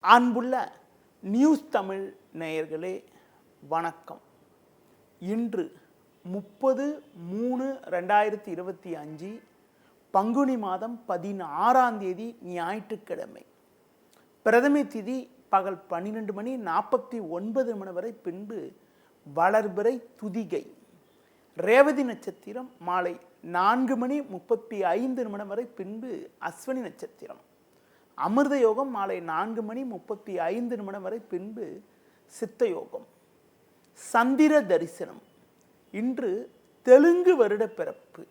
அன்புள்ள நியூஸ் தமிழ் நேயர்களே வணக்கம். இன்று 30/3/2025 பங்குனி மாதம் 16ஆம் தேதி ஞாயிற்றுக்கிழமை. பிரதமை திதி பகல் 12:49 வரை, பின்பு வளர்பிறை துதிகை. ரேவதி நட்சத்திரம் மாலை 4:35 வரை, பின்பு அஸ்வினி நட்சத்திரம். அமிர்த யோகம் மாலை 4:35 வரை, பின்பு சித்த யோகம். சந்திர தரிசனம். இன்று தெலுங்கு வருட பிறப்பு.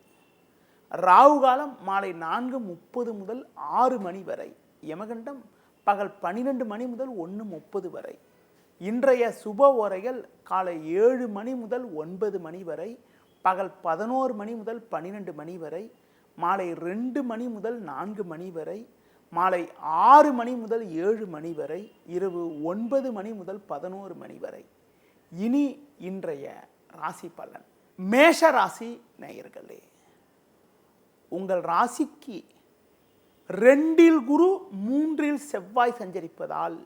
ராகு காலம் மாலை 4:30 முதல் 6 மணி வரை. யமகண்டம் பகல் 12 மணி முதல் 1:30 வரை. இன்றைய சுப ஓரைகள் காலை 7 மணி முதல் 9 மணி வரை, பகல் 11 மணி முதல் 12 மணி வரை, மாலை 2 மணி முதல் 4 மணி வரை, மாலை 6 மணி முதல் 7 மணி வரை, இரவு 9 மணி முதல் 11 மணி வரை. இனி இன்றைய ராசி பலன். மேஷ ராசி நேயர்களே, உங்கள் ராசிக்கு 2இல் குரு 3இல் செவ்வாய் சஞ்சரிப்பதால்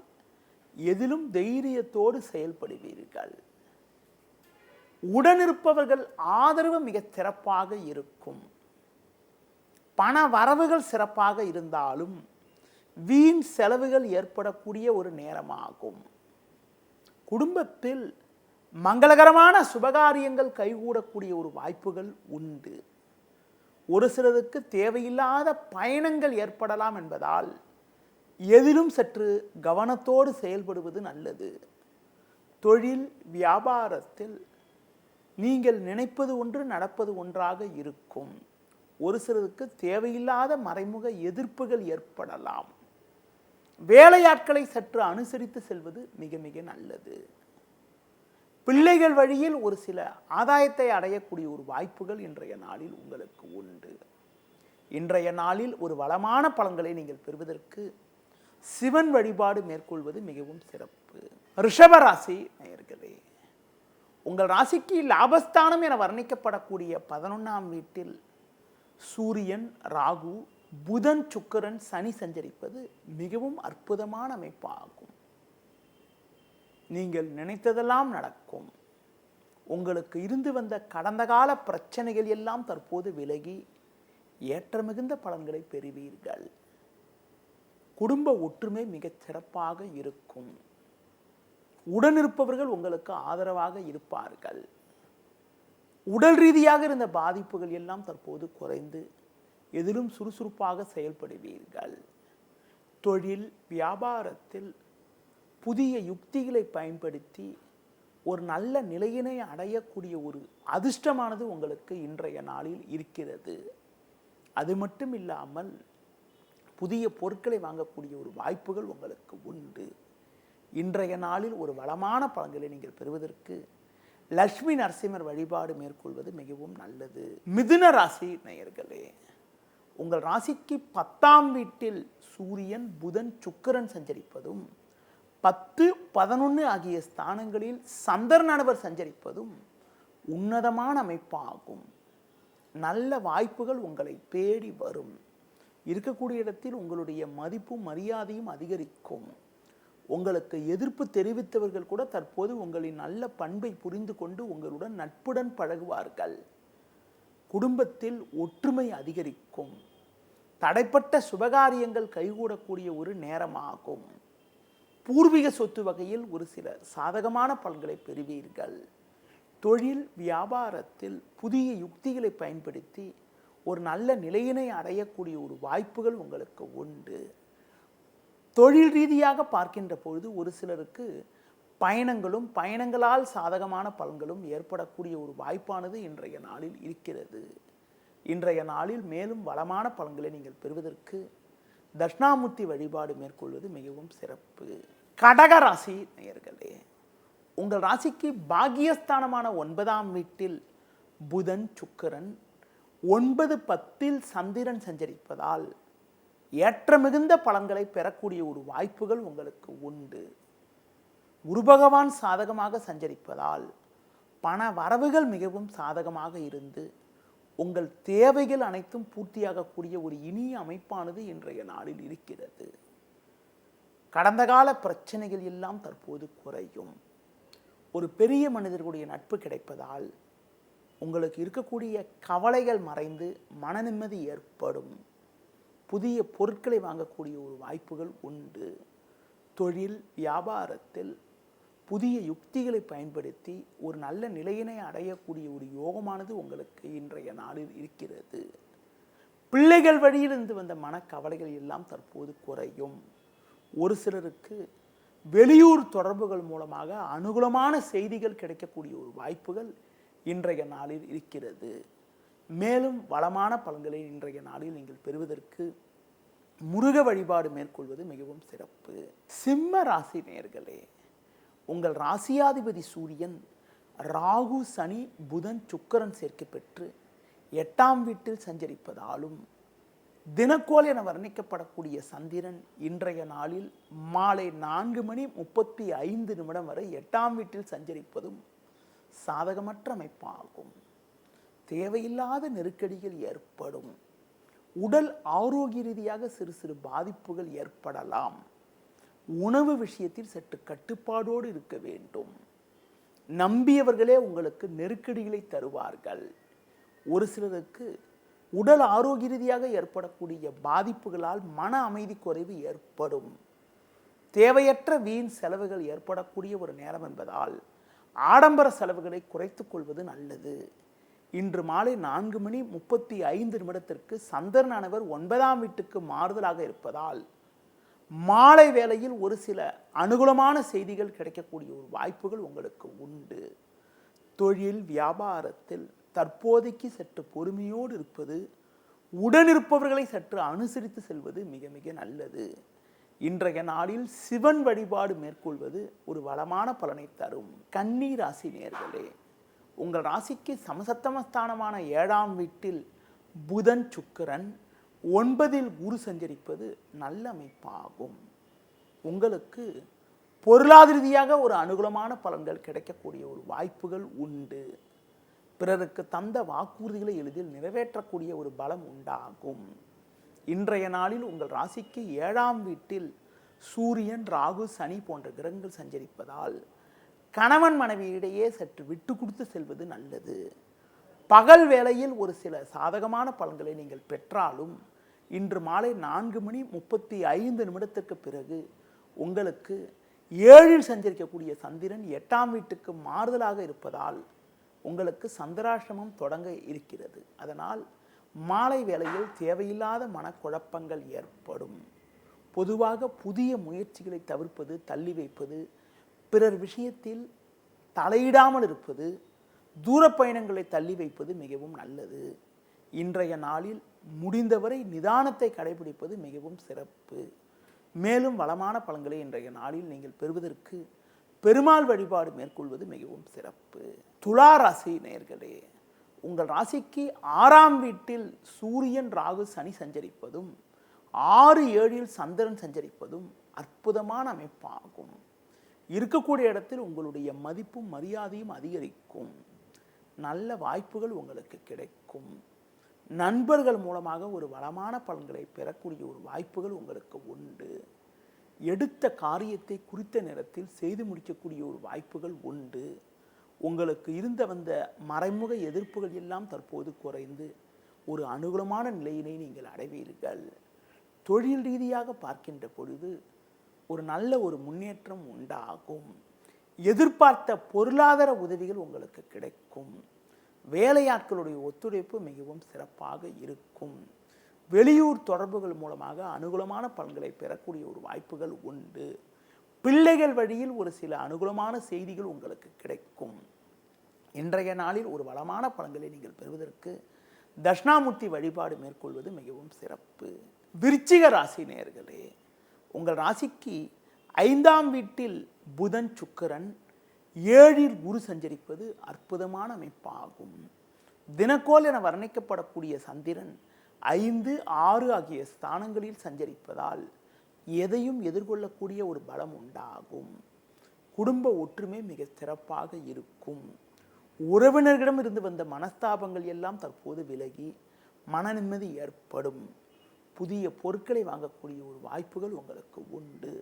எதிலும் தைரியத்தோடு செயல்படுவீர்கள். உடனிருப்பவர்கள் ஆதரவு மிக சிறப்பாக இருக்கும். பண வரவுகள் சிறப்பாக இருந்தாலும் வீண் செலவுகள் ஏற்படக்கூடிய ஒரு நேரமாகும். குடும்பத்தில் மங்களகரமான சுபகாரியங்கள் கைகூடக்கூடிய ஒரு வாய்ப்புகள் உண்டு. ஒரு சிலருக்கு தேவையில்லாத பயணங்கள் ஏற்படலாம் என்பதால் எதிலும் சற்று கவனத்தோடு செயல்படுவது நல்லது. தொழில் வியாபாரத்தில் நீங்கள் நினைப்பது ஒன்று நடப்பது ஒன்றாக இருக்கும். ஒரு சிலருக்கு தேவையில்லாத மறைமுக எதிர்ப்புகள் ஏற்படலாம். வேலையாட்களை சற்று அனுசரித்து செல்வது மிக மிக நல்லது. பிள்ளைகள் வழியில் ஒரு சில ஆதாயத்தை அடையக்கூடிய ஒரு வாய்ப்புகள் இன்றைய நாளில் உங்களுக்கு உண்டு. இன்றைய நாளில் ஒரு வளமான பலன்களை நீங்கள் பெறுவதற்கு சிவன் வழிபாடு மேற்கொள்வது மிகவும் சிறப்பு. ரிஷபராசி நேயர்களே, உங்கள் ராசிக்கு லாபஸ்தானம் என வர்ணிக்கப்படக்கூடிய 11ஆம் வீட்டில் சூரியன், ராகு, புதன், சுக்கிரன், சனி சஞ்சரிப்பது மிகவும் அற்புதமான அமைப்பாகும். நீங்கள் நினைத்ததெல்லாம் நடக்கும். உங்களுக்கு இருந்து வந்த கடந்த கால பிரச்சனைகள் எல்லாம் தற்போது விலகி ஏற்ற மிகுந்த பலன்களை பெறுவீர்கள். குடும்ப ஒற்றுமை மிகச் சிறப்பாக இருக்கும். உடனிருப்பவர்கள் உங்களுக்கு ஆதரவாக இருப்பார்கள். உடல் ரீதியாக இருந்த பாதிப்புகள் எல்லாம் தற்போது குறைந்து எதிலும் சுறுசுறுப்பாக செயல்படுவீர்கள். தொழில் வியாபாரத்தில் புதிய யுக்திகளை பயன்படுத்தி ஒரு நல்ல நிலையினை அடையக்கூடிய ஒரு அதிர்ஷ்டமானது உங்களுக்கு இன்றைய நாளில் இருக்கிறது. அது மட்டும் இல்லாமல் புதிய பொருட்களை வாங்கக்கூடிய ஒரு வாய்ப்புகள் உங்களுக்கு உண்டு. இன்றைய நாளில் ஒரு வளமான பலன்களை நீங்கள் பெறுவதற்கு லட்சுமி நரசிம்மர் வழிபாடு மேற்கொள்வது மிகவும் நல்லது. மிதுன ராசி நேயர்களே, உங்கள் ராசிக்கு 10ஆம் வீட்டில் சூரியன், புதன், சுக்கிரன் சஞ்சரிப்பதும் 10, 11 ஆகிய ஸ்தானங்களில் சந்திரனவர் சஞ்சரிப்பதும் உன்னதமான அமைப்பாகும். நல்ல வாய்ப்புகள் உங்களை தேடி வரும். இருக்கக்கூடிய இடத்தில் உங்களுடைய மதிப்பும் மரியாதையும் அதிகரிக்கும். உங்களுக்கு எதிர்ப்பு தெரிவித்தவர்கள் கூட தற்போது உங்களின் நல்ல பண்பை புரிந்து கொண்டு உங்களுடன் நட்புடன் பழகுவார்கள். குடும்பத்தில் ஒற்றுமை அதிகரிக்கும். தடைப்பட்ட சுபகாரியங்கள் கைகூடக்கூடிய ஒரு நேரமாகும். பூர்வீக சொத்து வகையில் ஒரு சில சாதகமான பலன்களை பெறுவீர்கள். தொழில் வியாபாரத்தில் புதிய யுக்திகளை பயன்படுத்தி ஒரு நல்ல நிலையினை அடையக்கூடிய ஒரு வாய்ப்புகள் உங்களுக்கு உண்டு. தொழில் ரீதியாக பார்க்கின்ற பொழுது ஒரு சிலருக்கு பயணங்களும் பயணங்களால் சாதகமான பலன்களும் ஏற்படக்கூடிய ஒரு வாய்ப்பானது இன்றைய நாளில் இருக்கிறது. இன்றைய நாளில் மேலும் வளமான பலன்களை நீங்கள் பெறுவதற்கு தட்சிணாமூர்த்தி வழிபாடு மேற்கொள்வது மிகவும் சிறப்பு. கடக ராசி நேயர்களே, உங்கள் ராசிக்கு பாக்கியஸ்தானமான 9ஆம் வீட்டில் புதன், சுக்கிரன், 9, 10இல் சந்திரன் சஞ்சரிப்பதால் ஏற்ற மிகுந்த பலன்களை பெறக்கூடிய ஒரு வாய்ப்புகள் உங்களுக்கு உண்டு. குரு பகவான் சாதகமாக சஞ்சரிப்பதால் பண வரவுகள் மிகவும் சாதகமாக இருந்து உங்கள் தேவைகள் அனைத்தும் பூர்த்தியாகக்கூடிய ஒரு இனிய அமைப்பானது இன்றைய நாளில் இருக்கிறது. கடந்த கால பிரச்சனைகள் எல்லாம் தற்போது குறையும். ஒரு பெரிய மனிதர்களுடைய நட்பு கிடைப்பதால் உங்களுக்கு இருக்கக்கூடிய கவலைகள் மறைந்து மன நிம்மதி ஏற்படும். புதிய பொருட்களை வாங்கக்கூடிய ஒரு வாய்ப்புகள் உண்டு. தொழில் வியாபாரத்தில் புதிய யுக்திகளை பயன்படுத்தி ஒரு நல்ல நிலையினை அடையக்கூடிய ஒரு யோகமானது உங்களுக்கு இன்றைய நாளில் இருக்கிறது. பிள்ளைகள் வழியிலிருந்து வந்த மனக்கவலைகள் எல்லாம் தற்போது குறையும். ஒரு சிலருக்கு வெளியூர் தொடர்புகள் மூலமாக அனுகூலமான செய்திகள் கிடைக்கக்கூடிய ஒரு வாய்ப்புகள் இன்றைய நாளில் இருக்கிறது. மேலும் வளமான பலன்களை இன்றைய நாளில் நீங்கள் பெறுவதற்கு முருக வழிபாடு மேற்கொள்வது மிகவும் சிறப்பு. சிம்ம ராசி நேயர்களே, உங்கள் ராசியாதிபதி சூரியன் ராகு சனி புதன் சுக்கிரன் சேர்க்கை பெற்று 8ஆம் வீட்டில் சஞ்சரிப்பதாலும் தினக்கோள் என வர்ணிக்கப்படக்கூடிய சந்திரன் இன்றைய நாளில் மாலை 4:35 வரை 8ஆம் வீட்டில் சஞ்சரிப்பதும் சாதகமற்ற அமைப்பாகும். தேவையில்லாத நெருக்கடிகள் ஏற்படும். உடல் ஆரோக்கிய ரீதியாக சிறு சிறு பாதிப்புகள் ஏற்படலாம். உணவு விஷயத்தில் சற்று கட்டுப்பாடோடு இருக்க வேண்டும். நம்பியவர்களே உங்களுக்கு நெருக்கடிகளை தருவார்கள். ஒரு சிலருக்கு உடல் ஆரோக்கிய ரீதியாக ஏற்படக்கூடிய பாதிப்புகளால் மன அமைதி குறைவு ஏற்படும். தேவையற்ற வீண் செலவுகள் ஏற்படக்கூடிய ஒரு நேரம் என்பதால் ஆடம்பர செலவுகளை குறைத்துக் கொள்வது நல்லது. இன்று மாலை 4:35 சந்திரனானவர் 9ஆம் வீட்டுக்கு மாறுதலாக இருப்பதால் மாலை வேளையில் ஒரு சில அனுகூலமான செய்திகள் கிடைக்கக்கூடிய ஒரு வாய்ப்புகள் உங்களுக்கு உண்டு. தொழில் வியாபாரத்தில் தற்போதைக்கு சற்று பொறுமையோடு இருப்பது, உடனிருப்பவர்களை சற்று அனுசரித்து செல்வது மிக மிக நல்லது. இன்றைய நாளில் சிவன் வழிபாடு மேற்கொள்வது ஒரு வளமான பலனை தரும். கன்னி ராசி நேயர்களே, உங்கள் ராசிக்கு சமசப்தமஸ்தானமான 7ஆம் வீட்டில் புதன் சுக்கிரன் 9இல் குரு சஞ்சரிப்பது நல்ல அமைப்பாகும். உங்களுக்கு பொருளாதார ரீதியாக ஒரு அனுகூலமான பலன்கள் கிடைக்கக்கூடிய ஒரு வாய்ப்புகள் உண்டு. பிறருக்கு தந்த வாக்குறுதிகளை எளிதில் நிறைவேற்றக்கூடிய ஒரு பலம் உண்டாகும். இன்றைய நாளில் உங்கள் ராசிக்கு 7ஆம் வீட்டில் சூரியன் ராகு சனி போன்ற கிரகங்கள் சஞ்சரிப்பதால் கணவன் மனைவியிடையே சற்று விட்டு கொடுத்து செல்வது நல்லது. பகல் வேளையில் ஒரு சில சாதகமான பலன்களை நீங்கள் பெற்றாலும் இன்று மாலை 4:35 பிறகு உங்களுக்கு 7இல் சஞ்சரிக்கக்கூடிய சந்திரன் 8ஆம் வீட்டுக்கு மாறுதலாக இருப்பதால் உங்களுக்கு சந்திராஷ்டமம் தொடங்க இருக்கிறது. அதனால் மாலை வேளையில் தேவையில்லாத மனக்குழப்பங்கள் ஏற்படும். பொதுவாக புதிய முயற்சிகளை தவிர்ப்பது, தள்ளி வைப்பது, பிறர் விஷயத்தில் தலையிடாமல் இருப்பது, தூர பயணங்களை தள்ளி வைப்பது மிகவும் நல்லது. இன்றைய நாளில் முடிந்தவரை நிதானத்தை கடைபிடிப்பது மிகவும் சிறப்பு. மேலும் வளமான பலன்களை இன்றைய நாளில் நீங்கள் பெறுவதற்கு பெருமாள் வழிபாடு மேற்கொள்வது மிகவும் சிறப்பு. துலா ராசி நேயர்களே, உங்கள் ராசிக்கு 6ஆம் வீட்டில் சூரியன் ராகு சனி சஞ்சரிப்பதும் 6-7இல் சந்திரன் சஞ்சரிப்பதும் அற்புதமான அமைப்பாகும். இருக்கக்கூடிய இடத்தில் உங்களுடைய மதிப்பும் மரியாதையும் அதிகரிக்கும். நல்ல வாய்ப்புகள் உங்களுக்கு கிடைக்கும். நண்பர்கள் மூலமாக ஒரு வளமான பலன்களை பெறக்கூடிய ஒரு வாய்ப்புகள் உங்களுக்கு உண்டு. எடுத்த காரியத்தை குறித்த நேரத்தில் செய்து முடிக்கக்கூடிய ஒரு வாய்ப்புகள் உண்டு. உங்களுக்கு வந்த மறைமுக எதிர்ப்புகள் எல்லாம் தற்போது குறைந்து ஒரு அனுகூலமான நிலையினை நீங்கள் அடைவீர்கள். தொழில் ரீதியாக பார்க்கின்ற பொழுது ஒரு நல்ல ஒரு முன்னேற்றம் உண்டாகும். எதிர்பார்த்த பொருளாதார உதவிகள் உங்களுக்கு கிடைக்கும். வேலையாட்களுடைய ஒத்துழைப்பு மிகவும் சிறப்பாக இருக்கும். வெளியூர் தொடர்புகள் மூலமாக அனுகூலமான பலன்களை பெறக்கூடிய ஒரு வாய்ப்புகள் உண்டு. பிள்ளைகள் வழியில் ஒரு சில அனுகூலமான செய்திகள் உங்களுக்கு கிடைக்கும். இன்றைய நாளில் ஒரு வளமான பலன்களை நீங்கள் பெறுவதற்கு தட்சிணாமூர்த்தி வழிபாடு மேற்கொள்வது மிகவும் சிறப்பு. விருச்சிக ராசி நேயர்களே, உங்கள் ராசிக்கு 5ஆம் வீட்டில் புதன் சுக்கிரன் 7இல் குரு சஞ்சரிப்பது அற்புதமான அமைப்பாகும். தினக்கோள் என வர்ணிக்கப்படக்கூடிய சந்திரன் 5, 6 ஆகிய ஸ்தானங்களில் சஞ்சரிப்பதால் எதையும் எதிர்கொள்ளக்கூடிய ஒரு பலம் உண்டாகும். குடும்ப ஒற்றுமை மிக சிறப்பாக இருக்கும். உறவினர்களிடம் இருந்து வந்த மனஸ்தாபங்கள் எல்லாம் தற்போது விலகி மன நிம்மதி ஏற்படும். புதிய பொருட்களை வாங்கக்கூடிய ஒரு வாய்ப்புகள் உங்களுக்கு உண்டு.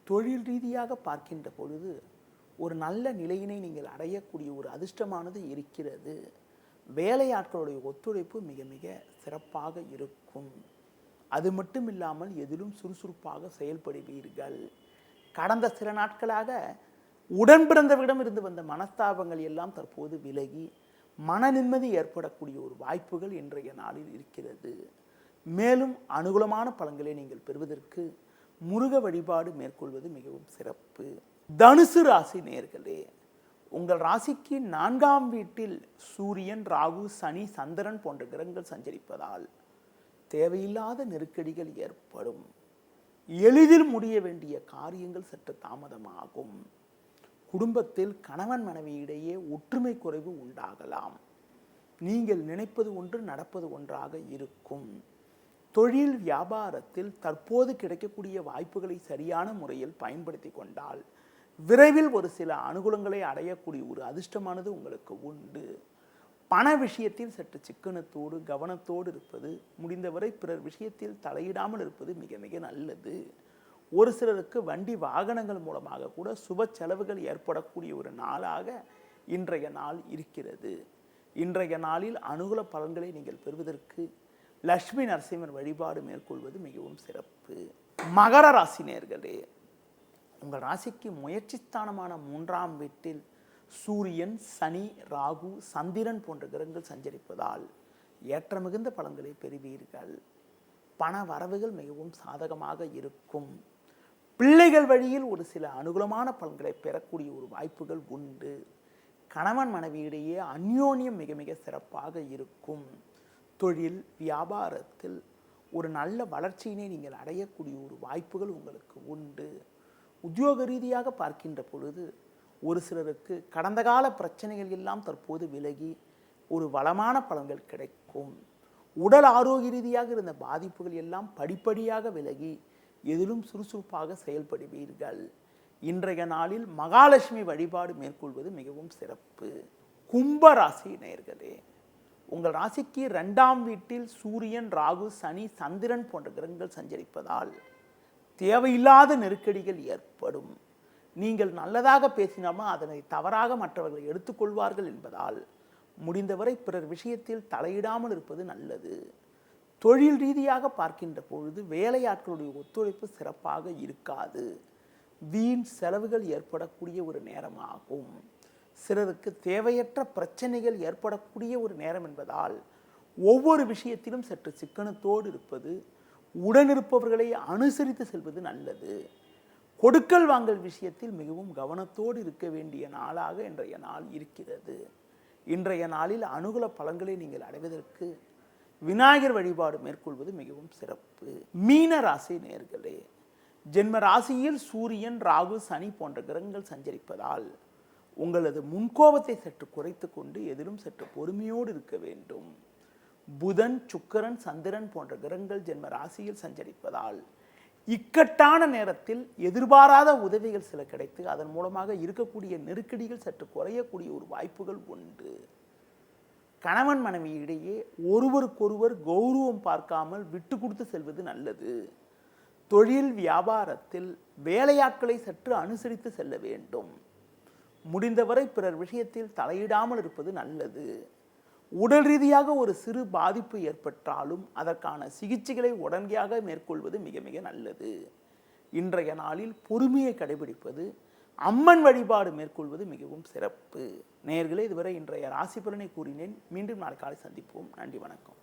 தொழில் ரீதியாக பார்க்கின்ற பொழுது ஒரு நல்ல நிலையினை நீங்கள் அடையக்கூடிய ஒரு அதிர்ஷ்டமானது இருக்கிறது. வேலையாட்களுடைய ஒத்துழைப்பு மிக மிக சிறப்பாக இருக்கும். அது மட்டும் இல்லாமல் எதிலும் சுறுசுறுப்பாக செயல்படுவீர்கள். கடந்த சில நாட்களாக உடன் பிறந்தவரிடம் இருந்து வந்த மனஸ்தாபங்கள் எல்லாம் தற்போது விலகி மன நிம்மதி ஏற்படக்கூடிய ஒரு வாய்ப்புகள் இன்றைய நாளில் இருக்கிறது. மேலும் அனுகூலமான பலன்களை நீங்கள் பெறுவதற்கு முருக வழிபாடு மேற்கொள்வது மிகவும் சிறப்பு. தனுசு ராசி நேயர்களே, உங்கள் ராசிக்கு 4ஆம் வீட்டில் சூரியன், ராகு, சனி, சந்திரன் போன்ற கிரகங்கள் சஞ்சரிப்பதால் தேவையில்லாத நெருக்கடிகள் ஏற்படும். எளிதில் முடிய வேண்டிய காரியங்கள் சற்று தாமதமாகும். குடும்பத்தில் கணவன் மனைவியிடையே ஒற்றுமை குறைவு உண்டாகலாம். நீங்கள் நினைப்பது ஒன்று நடப்பது ஒன்றாக இருக்கும். தொழில் வியாபாரத்தில் தற்போது கிடைக்கக்கூடிய வாய்ப்புகளை சரியான முறையில் பயன்படுத்தி கொண்டால் விரைவில் ஒரு சில அனுகூலங்களை அடையக்கூடிய ஒரு அதிர்ஷ்டமானது உங்களுக்கு உண்டு. பண விஷயத்தில் சற்று சிக்கனத்தோடு கவனத்தோடு இருப்பது, முடிந்தவரை பிறர் விஷயத்தில் தலையிடாமல் இருப்பது மிக மிக நல்லது. ஒரு சிலருக்கு வண்டி வாகனங்கள் மூலமாக கூட சுப செலவுகள் ஏற்படக்கூடிய ஒரு நாளாக இன்றைய நாள் இருக்கிறது. இன்றைய நாளில் அனுகூல பலன்களை நீங்கள் பெறுவதற்கு லட்சுமி நரசிம்மர் வழிபாடு மேற்கொள்வது மிகவும் சிறப்பு. மகர ராசி நேயர்களே, உங்கள் ராசிக்கு முயற்சி ஸ்தானமான 3ஆம் வீட்டில் சூரியன், சனி, ராகு, சந்திரன் போன்ற கிரகங்கள் சஞ்சரிப்பதால் ஏற்ற மிகுந்த பலன்களை பெறுவீர்கள். பண வரவுகள் மிகவும் சாதகமாக இருக்கும். பிள்ளைகள் வழியில் ஒரு சில அனுகூலமான பலன்களை பெறக்கூடிய ஒரு வாய்ப்புகள் உண்டு. கணவன் மனைவியிடையே அந்யோன்யம் மிக மிக சிறப்பாக இருக்கும். தொழில் வியாபாரத்தில் ஒரு நல்ல வளர்ச்சியினை நீங்கள் அடையக்கூடிய ஒரு வாய்ப்புகள் உங்களுக்கு உண்டு. உத்தியோக ரீதியாக பார்க்கின்ற பொழுது ஒரு சிலருக்கு கடந்த கால பிரச்சனைகள் எல்லாம் தற்போது விலகி ஒரு வளமான பலன்கள் கிடைக்கும். உடல் ஆரோக்கிய ரீதியாக இருந்த பாதிப்புகள் எல்லாம் படிப்படியாக விலகி எதிலும் சுறுசுறுப்பாக செயல்படுவீர்கள். இன்றைய நாளில் மகாலட்சுமி வழிபாடு மேற்கொள்வது மிகவும் சிறப்பு. கும்ப ராசி நேயர்களே, உங்கள் ராசிக்கு 2ஆம் வீட்டில் சூரியன், ராகு, சனி, சந்திரன் போன்ற கிரகங்கள் சஞ்சரிப்பதால் தேவையில்லாத நெருக்கடிகள் ஏற்படும். நீங்கள் நல்லதாக பேசினாலும் அதனை தவறாக மற்றவர்கள் எடுத்துக்கொள்வார்கள் என்பதால் முடிந்தவரை பிறர் விஷயத்தில் தலையிடாமல் இருப்பது நல்லது. தொழில் ரீதியாக பார்க்கின்ற பொழுது வேலையாட்களுடைய ஒத்துழைப்பு சிறப்பாக இருக்காது. வீண் செலவுகள் ஏற்படக்கூடிய ஒரு நேரமாகும். சிலருக்கு தேவையற்ற பிரச்சனைகள் ஏற்படக்கூடிய ஒரு நேரம் என்பதால் ஒவ்வொரு விஷயத்திலும் சற்று சிக்கனத்தோடு இருப்பது, உடனிருப்பவர்களை அனுசரித்து செல்வது நல்லது. கொடுக்கல் வாங்கல் விஷயத்தில் மிகவும் கவனத்தோடு இருக்க வேண்டிய நாளாக இன்றைய நாள் இருக்கிறது. இன்றைய நாளில் அனுகூல பலன்களை நீங்கள் அடைவதற்கு விநாயகர் வழிபாடு மேற்கொள்வது மிகவும் சிறப்பு. மீன ராசி நேயர்களே, ஜென்ம ராசியில் சூரியன், ராகு, சனி போன்ற கிரகங்கள் சஞ்சரிப்பதால் உங்களது முன்கோபத்தை சற்று குறைத்து கொண்டு எதிலும் சற்று பொறுமையோடு இருக்க வேண்டும். புதன், சுக்கிரன், சந்திரன் போன்ற கிரகங்கள் ஜென்ம ராசியில் சஞ்சரிப்பதால் இக்கட்டான நேரத்தில் எதிர்பாராத உதவிகள் சில கிடைத்து அதன் மூலமாக இருக்கக்கூடிய நெருக்கடிகள் சற்று குறையக்கூடிய ஒரு வாய்ப்புகள் உண்டு. கணவன் மனைவி இடையே ஒருவருக்கொருவர் கௌரவம் பார்க்காமல் விட்டு கொடுத்து செல்வது நல்லது. தொழில் வியாபாரத்தில் வேலையாட்களை சற்று அனுசரித்து செல்ல வேண்டும். முடிந்தவரை பிறர் விஷயத்தில் தலையிடாமல் இருப்பது நல்லது. உடல் ரீதியாக ஒரு சிறு பாதிப்பு ஏற்பட்டாலும் அதற்கான சிகிச்சைகளை உடனடியாக மேற்கொள்வது மிக மிக நல்லது. இன்றைய நாளில் பொறுமையை கடைபிடிப்பது, அம்மன் வழிபாடு மேற்கொள்வது மிகவும் சிறப்பு. நேயர்களே, இதுவரை இன்றைய ராசி பலனை கூறினேன். மீண்டும் நாளை காலை சந்திப்போம். நன்றி, வணக்கம்.